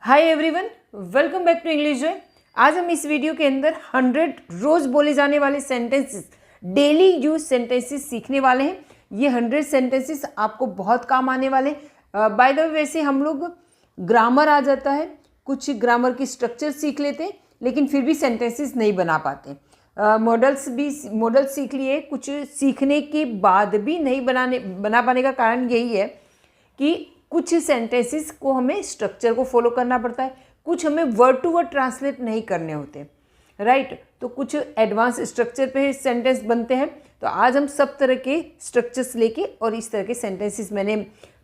Hi everyone, welcome back to English joy. आज हम इस वीडियो के अंदर 100 रोज बोले जाने वाले सेंटेंसेस, डेली यूज सेंटेंसेस सीखने वाले हैं। ये 100 सेंटेंसेस आपको बहुत काम आने वाले। बाय द वे, वैसे हम लोग ग्रामर आ जाता है, कुछ ग्रामर की स्ट्रक्चर सीख लेते हैं, लेकिन फिर भी सेंटेंसेस नहीं बना पाते। मॉडल्स सीख लिए, कुछ सीखने के बाद भी नहीं बना पाने का कारण यही है कि कुछ सेंटेंसेस को हमें स्ट्रक्चर को फॉलो करना पड़ता है, कुछ हमें वर्ड टू वर्ड ट्रांसलेट नहीं करने होते, राइट। तो कुछ एडवांस स्ट्रक्चर पे सेंटेंस बनते हैं। तो आज हम सब तरह के स्ट्रक्चर्स लेके और इस तरह के सेंटेंसेस मैंने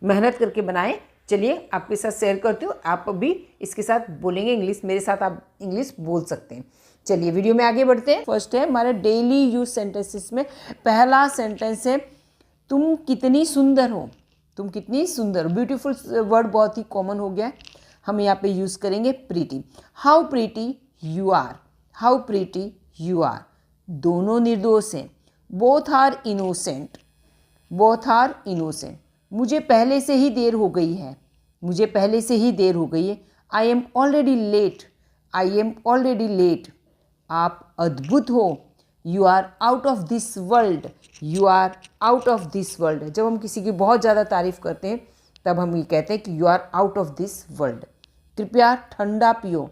मेहनत करके बनाए। चलिए आपके साथ शेयर करती हूँ, आप भी इसके साथ बोलेंगे इंग्लिश, मेरे साथ आप इंग्लिश बोल सकते हैं। चलिए वीडियो में आगे बढ़ते हैं। फर्स्ट है हमारे डेली यूज सेंटेंसेस में पहला सेंटेंस है, तुम कितनी सुंदर हो। तुम कितनी सुंदर। ब्यूटीफुल वर्ड बहुत ही कॉमन हो गया है, हम यहाँ पे यूज़ करेंगे pretty. How pretty you are. How pretty you are. दोनों निर्दोष हैं। Both are innocent. Both are innocent. मुझे पहले से ही देर हो गई है। मुझे पहले से ही देर हो गई है। I am already late. I am already late. आप अद्भुत हो। You are out of this world. You are out of this world. जब हम किसी की बहुत ज़्यादा तारीफ करते हैं तब हम ये कहते हैं कि you are out of this world. कृपया ठंडा पियो।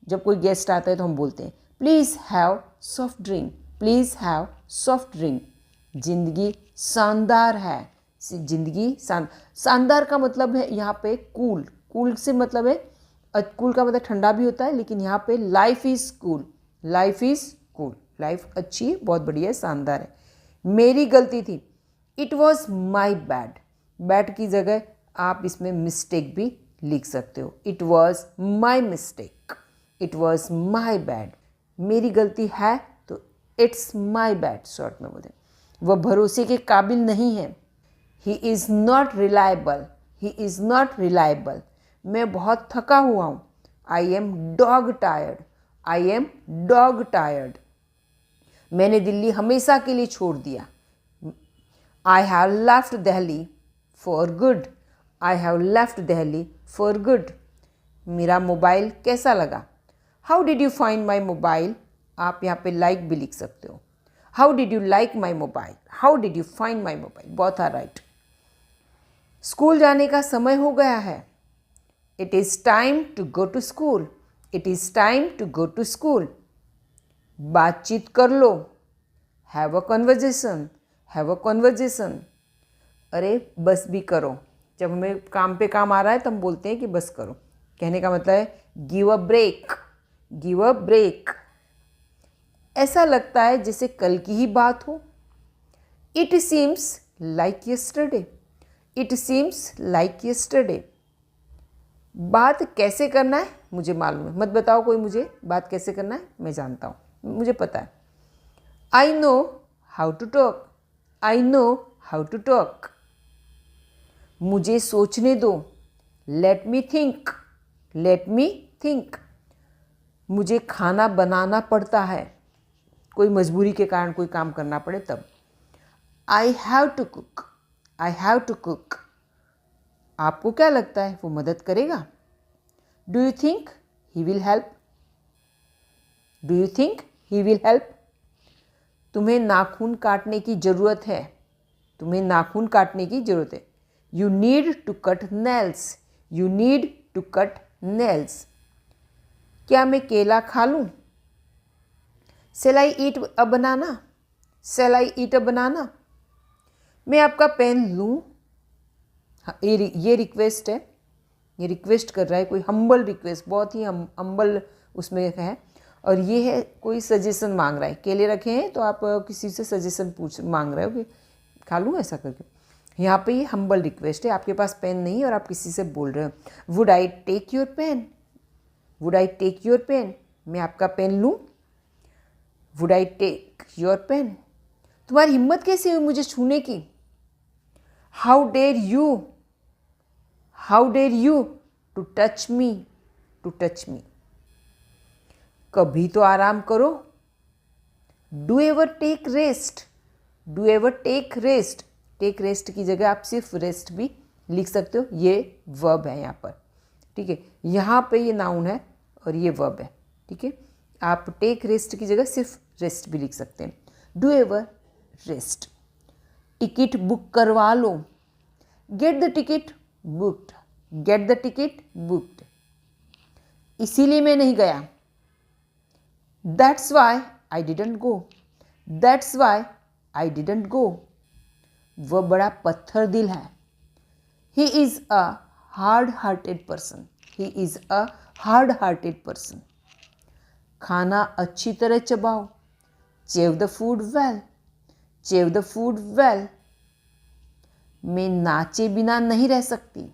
जब कोई गेस्ट आता है तो हम बोलते हैं please have soft drink. Please have soft drink. जिंदगी शानदार है। जिंदगी शानदार का मतलब है यहाँ पे कूल। कूल से मतलब है, कूल का मतलब ठंडा भी होता है, लेकिन यहाँ पे life is cool. Life is cool. Life अच्छी, बहुत बढ़िया है, शानदार है। मेरी गलती थी। It was my bad. Bad की जगह आप इसमें मिस्टेक भी लिख सकते हो। It was my mistake. It was my bad. मेरी गलती है तो इट्स माई बैड शॉर्ट में बोलते। वह भरोसे के काबिल नहीं है। He is not reliable. He is not reliable. मैं बहुत थका हुआ हूँ। I M dog tired. I am dog tired. मैंने दिल्ली हमेशा के लिए छोड़ दिया। I have left Delhi for good. I have left Delhi for good. मेरा मोबाइल कैसा लगा। How did you find my mobile. आप यहाँ पे लाइक भी लिख सकते हो। How did you like my mobile. How did you find my mobile. Both are right. School जाने का समय हो गया है। It is time to go to school. It is time to go to school. बातचीत कर लो। Have a कन्वर्जेसन। Have a कन्वर्जेसन। अरे बस भी करो। जब हमें काम पे काम आ रहा है तो हम बोलते हैं कि बस करो। कहने का मतलब है give a break. Give a break. ऐसा लगता है जैसे कल की ही बात हो। It seems like yesterday. It seems like yesterday. बात कैसे करना है मुझे मालूम है। मत बताओ कोई मुझे बात कैसे करना है, मैं जानता हूँ, मुझे पता है। I know how to talk. I know how to talk. मुझे सोचने दो। Let me think. Let me think. मुझे खाना बनाना पड़ता है। कोई मजबूरी के कारण कोई काम करना पड़े तब। I have to cook. I have to cook. आपको क्या लगता है वो मदद करेगा। Do you think he will help. Do you think he will help. तुम्हें नाखून काटने की ज़रूरत है। तुम्हें नाखून काटने की ज़रूरत है। You need to cut nails. You need to cut nails. क्या मैं केला खा लूँ। Shall I eat a banana. Shall I eat a banana. मैं आपका पेन लूँ। हाँ, ये रिक्वेस्ट है। ये रिक्वेस्ट कर रहा है, कोई हम्बल रिक्वेस्ट, बहुत ही हम्बल उसमें है। और ये है कोई सजेशन मांग रहा है। केले रखे हैं तो आप किसी से सजेशन मांग रहे हो कि खा लूँ ऐसा करके। यहाँ पे ये हम्बल रिक्वेस्ट है। आपके पास पेन नहीं है और आप किसी से बोल रहे हो would I take your pen. Would I take your pen. मैं आपका पेन लूँ। Would I take your pen. तुम्हारी हिम्मत कैसे हुई मुझे छूने की। How dare you. How dare you to touch me. To touch me. कभी तो आराम करो। Do ever take rest. Do ever take rest. Take rest की जगह आप सिर्फ रेस्ट भी लिख सकते हो। ये वर्ब है यहाँ पर। ठीक है। यहाँ पे ये नाउन है और ये वर्ब है, ठीक है। आप टेक रेस्ट की जगह सिर्फ रेस्ट भी लिख सकते हैं। Do ever rest. Ticket book करवा लो। Get the ticket booked. Get the ticket booked. इसीलिए मैं नहीं गया। That's why I didn't go. That's why I didn't go. वह बड़ा पत्थर दिल है। He is a hard hearted person. He is a hard hearted person. खाना अच्छी तरह चबाओ। Chew the food well. Chew the food well. मैं नाचे बिना नहीं रह सकती।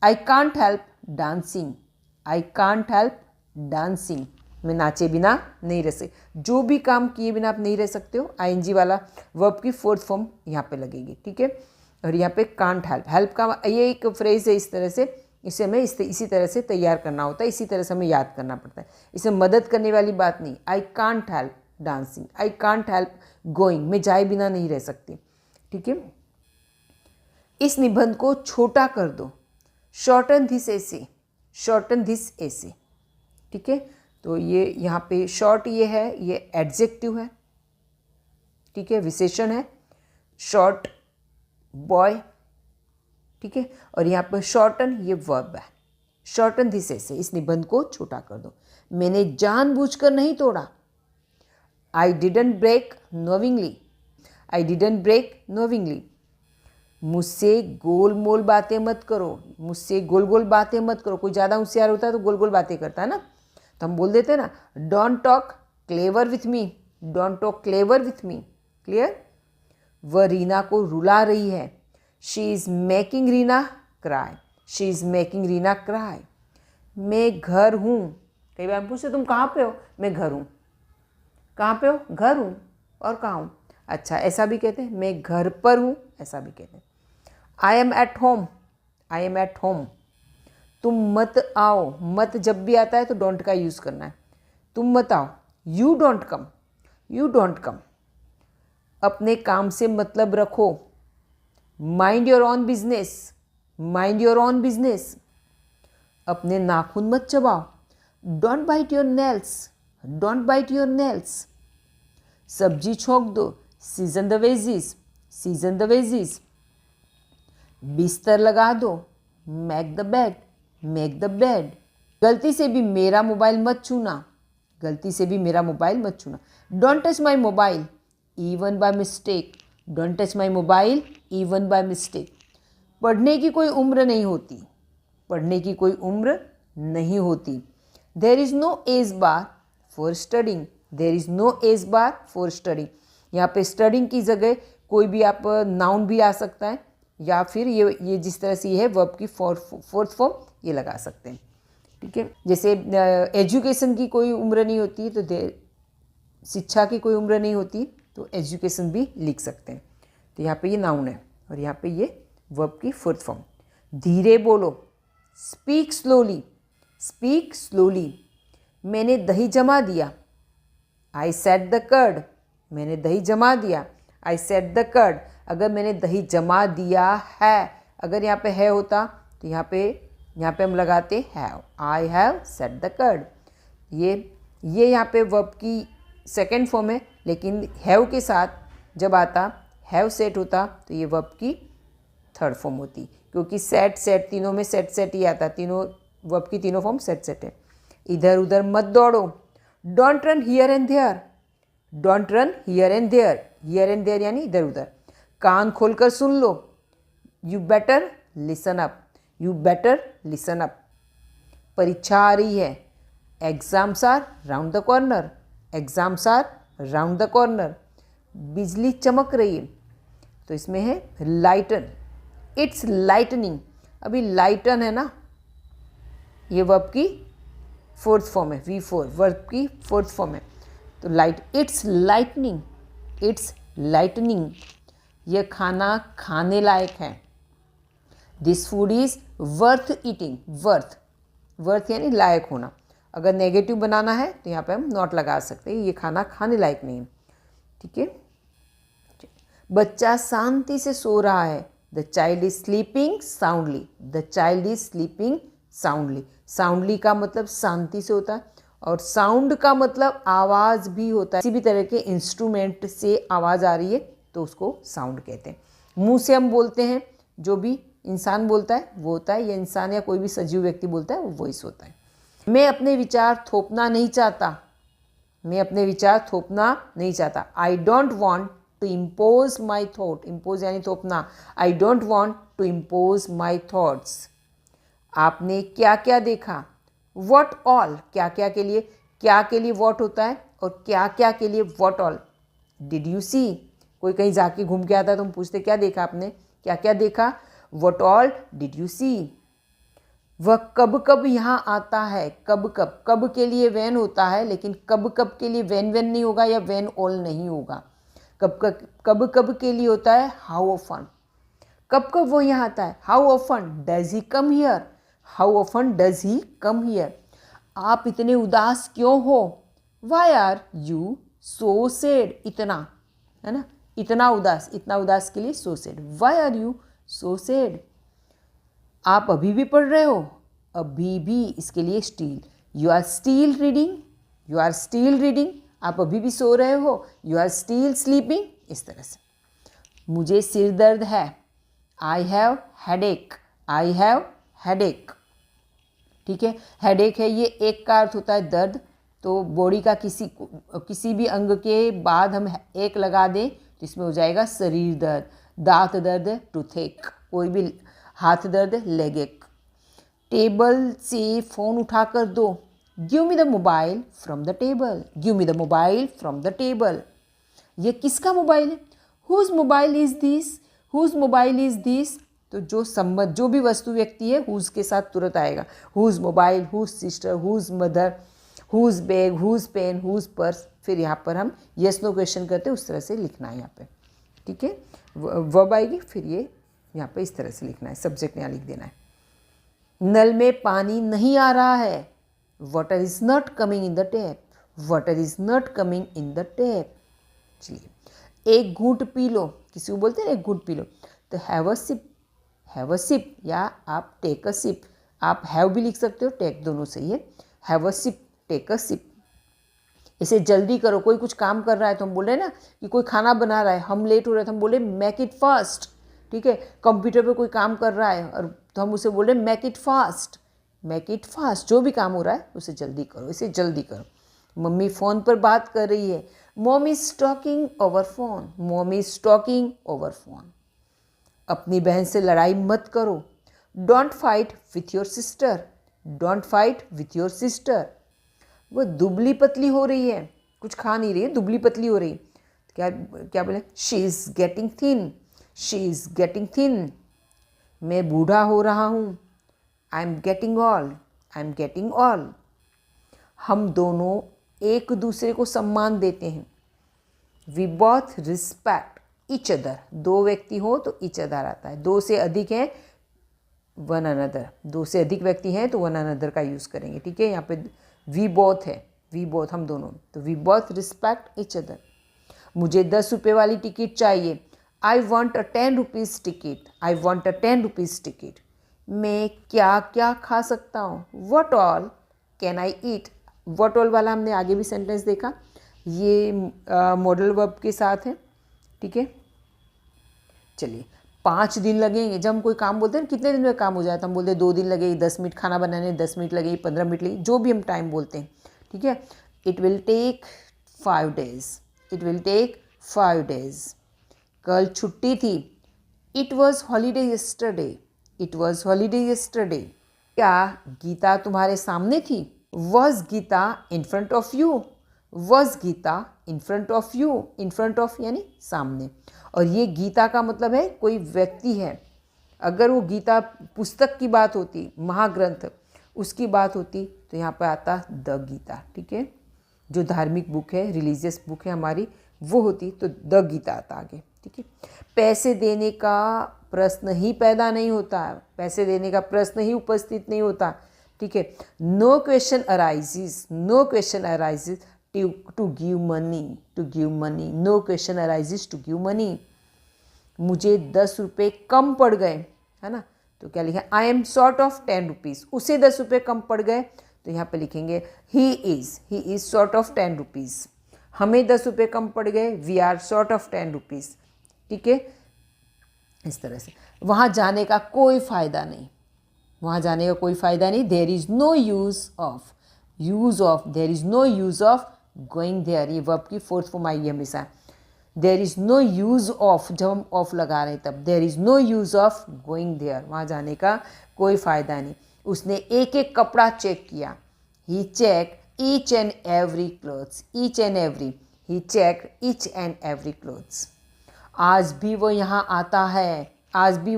I can't help dancing. I can't help dancing. मैं नाचे बिना नहीं रह सकती। जो भी काम किए बिना आप नहीं रह सकते हो, आईएनजी वाला वर्ब की फोर्थ फॉर्म यहाँ पे लगेगी, ठीक है। और यहाँ पे कांट हेल्प। हेल्प का ये एक फ्रेज है, इस तरह से इसे हमें इसी तरह से तैयार करना होता है, इसी तरह से हमें याद करना पड़ता है। इसे मदद करने वाली बात नहीं। I can't help dancing. I can't help going. मैं जाए बिना नहीं रह सकती, ठीक है। इस निबंध को छोटा कर दो। Shorten this essay. Shorten this एसे, ठीक है। तो ये यहाँ पे शॉर्ट ये है, ये एडजेक्टिव है, ठीक है, विशेषण है। शॉर्ट बॉय, ठीक है। और यहाँ पर शॉर्टन ये वर्ब है। शॉर्टन दिस एसे। इस निबंध को छोटा कर दो। मैंने जानबूझकर नहीं तोड़ा। I didn't break knowingly. I didn't break knowingly. मुझसे गोल मोल बातें मत करो। मुझसे गोल गोल बातें मत करो। कोई ज़्यादा होशियार होता है तो गोल गोल बातें करता है ना, तो हम बोल देते हैं ना, don't talk clever with me. Don't talk clever with me. Clear. वह रीना को रुला रही है। She is making Reena cry. She is making Reena cry. मैं घर हूँ। कई बार पूछते तुम कहाँ पे हो, मैं घर हूँ। कहाँ पे हो, घर हूँ। और कहाँ हूँ, अच्छा ऐसा भी कहते हैं। मैं घर पर हूँ, ऐसा भी कहते हैं। I am at home. I am at home. तुम मत आओ। मत जब भी आता है तो डोंट का यूज़ करना है। तुम मत आओ। You don't come. You don't come. अपने काम से मतलब रखो। Mind your own business. Mind your own business. अपने नाखून मत चबाओ। Don't bite your nails. Don't bite your nails. सब्जी छोंक दो। Season the veggies. Season the veggies. बिस्तर लगा दो। Make the bed. Make the bed. गलती से भी मेरा मोबाइल मत छूना। गलती से भी मेरा मोबाइल मत छूना। Don't touch my mobile even by mistake. Don't touch my mobile even by mistake. पढ़ने की कोई उम्र नहीं होती। पढ़ने की कोई उम्र नहीं होती। There is no age bar for studying. There is no age bar for studying. यहाँ पे स्टडिंग की जगह कोई भी आप नाउन भी आ सकता है, या फिर ये जिस तरह से ये है वर्ब की फोर्थ फॉर्म ये लगा सकते हैं, ठीक है। जैसे एजुकेशन की कोई उम्र नहीं होती, तो शिक्षा की कोई उम्र नहीं होती, तो एजुकेशन भी लिख सकते हैं। तो यहाँ पे ये नाउन है और यहाँ पे ये वर्ब की फोर्थ फॉर्म। धीरे बोलो। Speak slowly. Speak slowly. मैंने दही जमा दिया। आई सेट द कर्ड। मैंने दही जमा दिया। आई सेट द कर्ड। अगर मैंने दही जमा दिया है, अगर यहाँ पे है होता तो यहाँ पे हम लगाते have. I have set the curd. ये यहाँ पे वर्ब की सेकेंड फॉर्म है, लेकिन हैव के साथ जब आता, हैव सेट होता, तो ये वर्ब की थर्ड फॉर्म होती, क्योंकि सेट तीनों में सेट ही आता। तीनों वर्ब की तीनों फॉर्म सेट है। इधर उधर मत दौड़ो। Don't run here and there. Don't run here and there. Here and there यानी इधर उधर। कान खोलकर सुन लो। You better listen up. You better listen up. परीक्षा आ रही है। Exams are round the corner. Exams are round the corner. बिजली चमक रही है, तो इसमें है लाइटन। It's lightning. अभी लाइटन है ना, ये वर्ब की फोर्थ फॉर्म है। V4 वर्ब की फोर्थ फॉर्म है, तो इट्स लाइटनिंग। It's lightning. यह खाना खाने लायक है। This food is worth eating. Worth यानी लायक होना। अगर नेगेटिव बनाना है तो यहाँ पे हम नॉट लगा सकते हैं। ये खाना खाने लायक नहीं है, ठीक है। बच्चा शांति से सो रहा है। The child is sleeping soundly. The child is sleeping soundly. Soundly का मतलब शांति से होता है, और साउंड का मतलब आवाज़ भी होता है। किसी भी तरह के इंस्ट्रूमेंट से आवाज़ आ रही है तो उसको साउंड कहते हैं। मुंह से हम बोलते हैं, जो भी इंसान बोलता है वो होता है, या इंसान या कोई भी सजीव व्यक्ति बोलता है वो वॉइस होता है। मैं अपने विचार थोपना नहीं चाहता, मैं अपने विचार थोपना नहीं चाहता। I don't want to impose my thought, impose यानी थोपना। I don't want to impose my thoughts. आपने क्या क्या देखा, वॉट ऑल, क्या क्या के लिए वॉट होता है, और क्या क्या के लिए what all. Did you see, कोई कहीं जाके घूम के आता है तो हम पूछते क्या देखा आपने, क्या क्या देखा, what all did you see. वह कब कब यहाँ आता है, कब कब, कब के लिए वैन होता है, लेकिन कब कब के लिए वैन नहीं होगा या वैन ऑल नहीं होगा। कब के लिए होता है हाउ ऑफन, कब कब वो यहाँ आता है। How often does he come here, how often does he come here. आप इतने उदास क्यों हो, why are you so sad, इतना, है ना, इतना उदास, इतना उदास के लिए so sad, why are you so sad. आप अभी भी पढ़ रहे हो, अभी भी इसके लिए still, you are still reading, you are still reading, आप अभी भी सो रहे हो, यू आर स्टील स्लीपिंग, इस तरह से। मुझे सिर दर्द है, I have headache, I have headache, ठीक है। हेडेक है, ये एक का अर्थ होता है दर्द, तो बॉडी का किसी भी अंग के बाद हम एक लगा दें तो इसमें हो जाएगा शरीर दर्द। दांत दर्द है टूथेक, कोई भी हाथ दर्द है लेग एक। टेबल से फ़ोन उठा कर दो, give me the mobile from the table, give me the mobile from the table. ये किसका मोबाइल है, whose mobile is this, whose mobile is this. तो जो भी वस्तु व्यक्ति है हुज के साथ तुरंत आएगा। Whose mobile, whose sister, whose mother, whose bag, whose pen, whose purse. फिर यहाँ पर हम यस नो क्वेश्चन करते हैं, उस तरह से लिखना है यहाँ पे, ठीक है। वर्ब आएगी, फिर ये यहाँ पे इस तरह से लिखना है, सब्जेक्ट यहाँ लिख देना है। नल में पानी नहीं आ रहा है, water is not coming in the tap, water is not coming in the tap. चलिए, एक घूंट पी लो, किसी को बोलते हैं ना एक घूंट पी लो, तो have a sip, have a sip, या आप टेक अ सिप। आप हैव भी लिख सकते हो, टेक दोनों सही है। Have a sip, take a sip. इसे जल्दी करो, कोई कुछ काम कर रहा है तो हम बोल रहे हैं ना कि कोई खाना बना रहा है, हम लेट हो रहे हैं तो हम बोले मेक इट फास्ट, ठीक है। कंप्यूटर पे कोई काम कर रहा है और तो हम उसे बोल रहे हैं make it fast, make it fast. जो भी काम हो रहा है उसे जल्दी करो, इसे जल्दी करो। मम्मी फ़ोन पर बात कर रही है, mom is talking over phone, mom is talking over phone. अपनी बहन से लड़ाई मत करो, don't fight with your sister, don't fight with your sister. वो दुबली पतली हो रही है, कुछ खा नहीं रही है, दुबली पतली हो रही है, क्या क्या बोले, she is getting thin, she is getting thin. मैं बूढ़ा हो रहा हूँ, I am getting old, I am getting old. हम दोनों एक दूसरे को सम्मान देते हैं, we both respect each other. दो व्यक्ति हो तो ईच अदर आता है, दो से अधिक है वन अनदर, दो से अधिक व्यक्ति हैं तो वन अनदर का यूज़ करेंगे, ठीक है। यहाँ पे वी बोथ है, वी बोथ हम दोनों, तो we both respect each other. मुझे 10 रुपये वाली टिकट चाहिए, I want a 10 rupees ticket, I want a 10 rupees ticket. मैं क्या क्या खा सकता हूँ, what all can I eat. What all वाला हमने आगे भी सेंटेंस देखा, ये मॉडल वर्ब के साथ है, ठीक है। चलिए, 5 दिन लगेंगे, जब हम कोई काम बोलते हैं कितने दिन में काम हो जाता है, हम बोलते हैं 2 दिन लगेगी, 10 मिनट खाना बनाने 10 मिनट लगेगी, 15 मिनट लगेगी, जो भी हम टाइम बोलते हैं, ठीक है। It will take 5 days, it will take 5 days. कल छुट्टी थी, it was holiday yesterday, it was holiday yesterday. क्या गीता तुम्हारे सामने थी, was Geeta in front of you, was Geeta in front of you. In front of यानी सामने, और ये गीता का मतलब है कोई व्यक्ति है। अगर वो गीता पुस्तक की बात होती, महाग्रंथ उसकी बात होती, तो यहाँ पर आता द गीता, ठीक है। जो धार्मिक बुक है, रिलीजियस बुक है हमारी, वो होती तो द गीता आता आगे, ठीक है। पैसे देने का प्रश्न ही पैदा नहीं होता, पैसे देने का प्रश्न ही उपस्थित नहीं होता, ठीक है। No question arises, no question arises to give money, to give money, no question arises to give money. मुझे 10 रुपये कम पड़ गए, है ना, तो क्या लिखें, I am short of 10 rupees, उसे 10 रुपये कम पड़ गए, तो यहाँ पे लिखेंगे he is short of 10 rupees, हमें 10 रुपये कम पड़ गए, we are short of 10 rupees. ठीक है, इस तरह से। वहाँ जाने का कोई फ़ायदा नहीं, वहाँ जाने का कोई फ़ायदा नहीं, there is no use of, there is no use of going there, ये वर्ब की फोर्थ फॉर्म आएगी हमेशा। There is no use of, जब हम ऑफ लगा रहे हैं तब, there is no use of going there, वहाँ जाने का कोई फ़ायदा नहीं। उसने एक एक कपड़ा चेक किया, he check each and every clothes, each and every, he check each and every clothes. आज भी वो यहाँ आता है, आज भी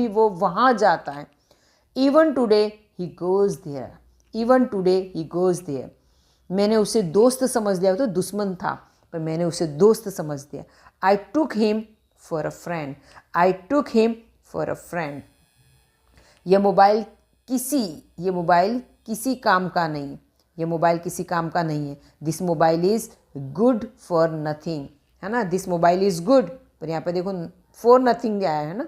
वो वहाँ जाता है। Even today he goes there, even today he goes there. मैंने उसे दोस्त समझ लिया, वो तो दुश्मन था, पर मैंने उसे दोस्त समझ लिया। I took him for a friend, I took him for a friend. ये मोबाइल किसी काम का नहीं, ये मोबाइल किसी काम का नहीं है। This mobile is good for nothing, है ना, दिस मोबाइल इज़ गुड, पर यहाँ पे देखो फॉर नथिंग आया है ना,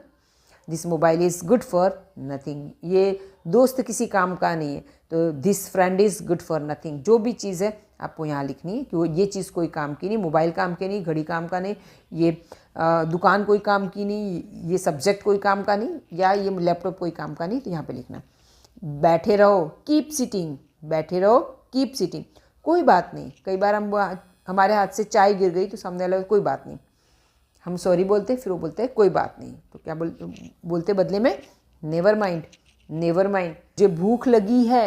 this mobile is good for nothing, ये दोस्त किसी काम का नहीं है, तो this friend is good for nothing. जो भी चीज़ है आपको यहाँ लिखनी है कि ये चीज़ कोई काम की नहीं, मोबाइल काम की नहीं, घड़ी काम का नहीं, ये दुकान कोई काम की नहीं, ये सब्जेक्ट कोई काम का नहीं, या ये लैपटॉप कोई काम का नहीं, तो यहाँ पे लिखना बैठे रहो, कीप सिटिंग, बैठे रहो, कीप सिटिंग। कोई बात नहीं, कई बार हमारे हाथ से चाय गिर गई तो सामने वाला कोई बात नहीं, हम सॉरी बोलते, फिर वो बोलते हैं कोई बात नहीं, तो क्या बोलते बदले में, नेवर माइंड, नेवर माइंड। मुझे भूख लगी है,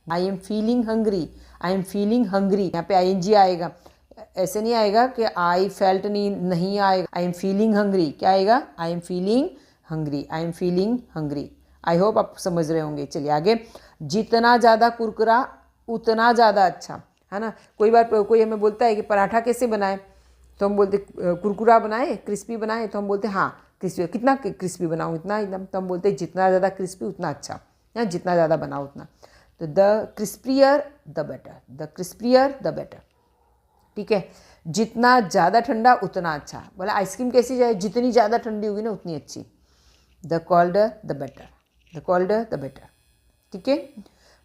I am feeling hungry, I am feeling hungry, यहाँ पे ING आएगा, ऐसे नहीं आएगा कि आई फेल्ट, नहीं आएगा, आई एम फीलिंग हंग्री, क्या आएगा, I am feeling hungry, I am feeling hungry. I hope आप समझ रहे होंगे। चलिए आगे, जितना ज़्यादा कुरकुरा उतना ज़्यादा अच्छा, है ना। कोई बार कोई हमें बोलता है कि पराठा कैसे बनाए, तो हम बोलते कुरकुरा बनाए, क्रिस्पी बनाए, तो हम बोलते हाँ क्रिस्पी, कितना क्रिस्पी बनाऊँ, इतना एकदम, तो हम बोलते जितना ज़्यादा क्रिस्पी उतना अच्छा, या जितना ज़्यादा बनाओ उतना। तो the crispier the better, the crispier the better. ठीक है, जितना ज़्यादा ठंडा उतना अच्छा, बोला आइसक्रीम कैसी जाए, जितनी ज़्यादा ठंडी होगी ना उतनी अच्छी। The colder the better, the colder the better. ठीक है,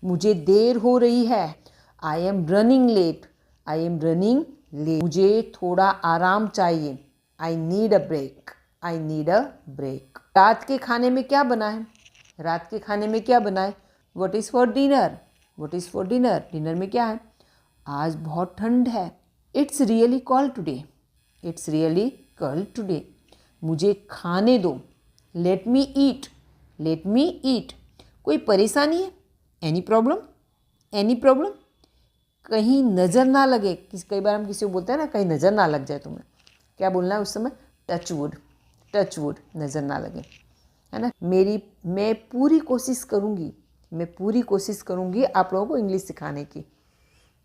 मुझे देर हो रही है, I am running late, I am running late. मुझे थोड़ा आराम चाहिए, I need a break, I need a break. रात के खाने में क्या बना है, रात के खाने में क्या बना है, what is for dinner, what is for dinner, dinner में क्या है। आज बहुत ठंड है, it's really called today, it's really called today. मुझे खाने दो, लेट मी ईट, लेट मी ईट। कोई परेशानी है, एनी प्रॉब्लम, एनी प्रॉब्लम। कहीं नज़र ना लगे, कई बार हम किसी को बोलते हैं ना कहीं नज़र ना लग जाए तुम्हें, क्या बोलना है उस समय, टच वुड, टच वुड, नज़र ना लगे, है ना। मैं पूरी कोशिश करूँगी, मैं पूरी कोशिश करूँगी आप लोगों को इंग्लिश सिखाने की।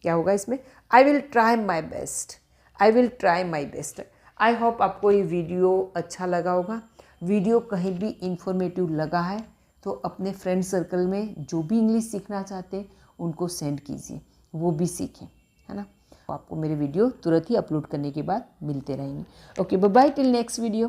क्या होगा इसमें, I will try my best, I will try my best. I hope आपको ये वीडियो अच्छा लगा होगा। वीडियो कहीं भी इंफॉर्मेटिव लगा है तो अपने फ्रेंड सर्कल में जो भी इंग्लिश सीखना चाहते हैं उनको सेंड कीजिए, वो भी सीखें, है ना। आपको मेरे वीडियो तुरंत ही अपलोड करने के बाद मिलते रहेंगे। Okay, bye bye, till next video.